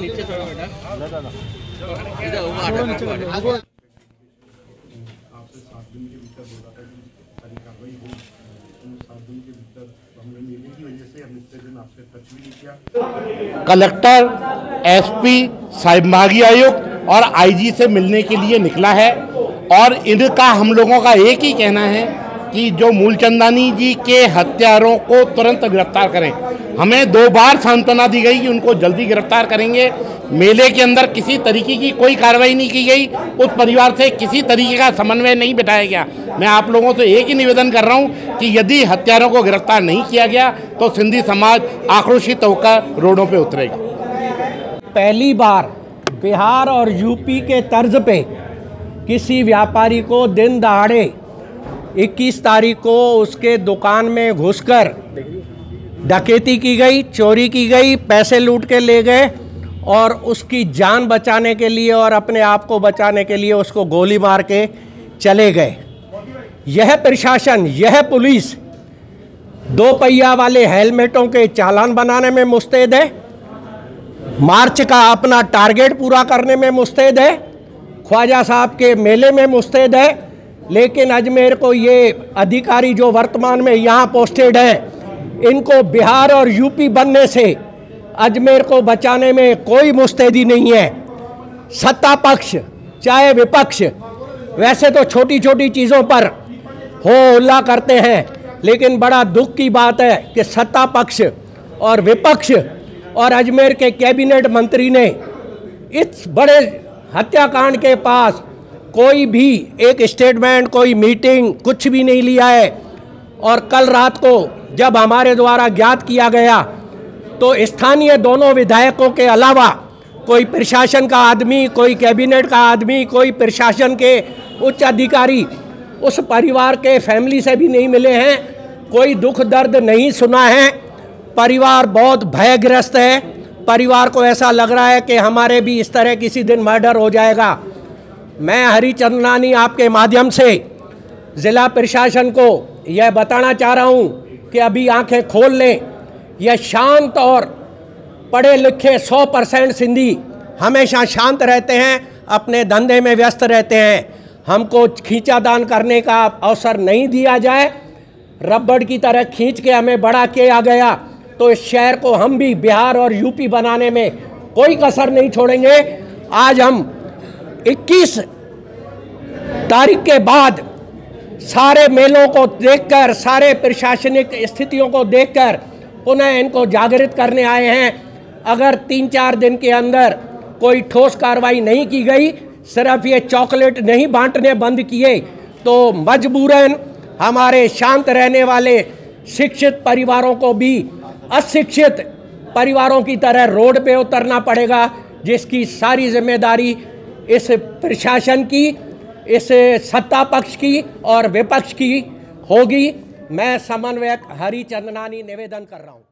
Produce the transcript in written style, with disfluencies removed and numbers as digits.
नीचे थोड़ा बेटा आपसे 7 दिन के भीतर बोला था कि सारी कार्रवाई हो, 7 दिन के भीतर हमने मेले की वजह से हम इतने दिन आपसे टच भी नहीं किया। कलेक्टर, एसपी, साहिब आयुक्त और आईजी से मिलने के लिए निकला है और इनका हम लोगों का एक ही कहना है कि जो मूलचंदानी जी के हत्यारों को तुरंत गिरफ्तार करें। हमें 2 बार सांत्वना दी गई कि उनको जल्दी गिरफ्तार करेंगे। मेले के अंदर किसी तरीके की कोई कार्रवाई नहीं की गई, उस परिवार से किसी तरीके का समन्वय नहीं बिठाया गया। मैं आप लोगों से एक ही निवेदन कर रहा हूं कि यदि हत्यारों को गिरफ्तार नहीं किया गया तो सिंधी समाज आक्रोशित होकर रोडों पे उतरेगा। पहली बार बिहार और यूपी के तर्ज पे किसी व्यापारी को दिन दहाड़े 21 तारीख को उसके दुकान में घुसकर डकैती की गई, चोरी की गई, पैसे लूट के ले गए और उसकी जान बचाने के लिए और अपने आप को बचाने के लिए उसको गोली मार के चले गए। यह प्रशासन, यह पुलिस 2 पहिया वाले हेलमेटों के चालान बनाने में मुस्तैद है, मार्च का अपना टारगेट पूरा करने में मुस्तैद है, ख्वाजा साहब के मेले में मुस्तैद है, लेकिन अजमेर को ये अधिकारी जो वर्तमान में यहाँ पोस्टेड हैं, इनको बिहार और यूपी बनने से अजमेर को बचाने में कोई मुस्तैदी नहीं है। सत्ता पक्ष चाहे विपक्ष वैसे तो छोटी छोटी चीज़ों पर हो हल्ला करते हैं, लेकिन बड़ा दुख की बात है कि सत्ता पक्ष और विपक्ष और अजमेर के कैबिनेट मंत्री ने इस बड़े हत्याकांड के पास कोई भी एक स्टेटमेंट, कोई मीटिंग, कुछ भी नहीं लिया है। और कल रात को जब हमारे द्वारा ज्ञात किया गया तो स्थानीय दोनों विधायकों के अलावा कोई प्रशासन का आदमी, कोई कैबिनेट का आदमी, कोई प्रशासन के उच्च अधिकारी उस परिवार के फैमिली से भी नहीं मिले हैं, कोई दुख दर्द नहीं सुना है। परिवार बहुत भयग्रस्त है। परिवार को ऐसा लग रहा है कि हमारे भी इस तरह किसी दिन मर्डर हो जाएगा। मैं हरी चंदनानी आपके माध्यम से ज़िला प्रशासन को यह बताना चाह रहा हूं कि अभी आंखें खोल लें। यह शांत और पढ़े लिखे 100% सिंधी हमेशा शांत रहते हैं, अपने धंधे में व्यस्त रहते हैं। हमको खींचादान करने का अवसर नहीं दिया जाए। रबड़ की तरह खींच के हमें बड़ा किया गया तो इस शहर को हम भी बिहार और यूपी बनाने में कोई कसर नहीं छोड़ेंगे। आज हम 21 तारीख के बाद सारे मेलों को देखकर, सारे प्रशासनिक स्थितियों को देखकर पुनः इनको जागृत करने आए हैं। अगर 3-4 दिन के अंदर कोई ठोस कार्रवाई नहीं की गई, सिर्फ ये चॉकलेट नहीं बांटने बंद किए, तो मजबूरन हमारे शांत रहने वाले शिक्षित परिवारों को भी अशिक्षित परिवारों की तरह रोड पे उतरना पड़ेगा, जिसकी सारी जिम्मेदारी इस प्रशासन की, इस सत्ता पक्ष की और विपक्ष की होगी। मैं समन्वयक हरी चंदनानी निवेदन कर रहा हूँ।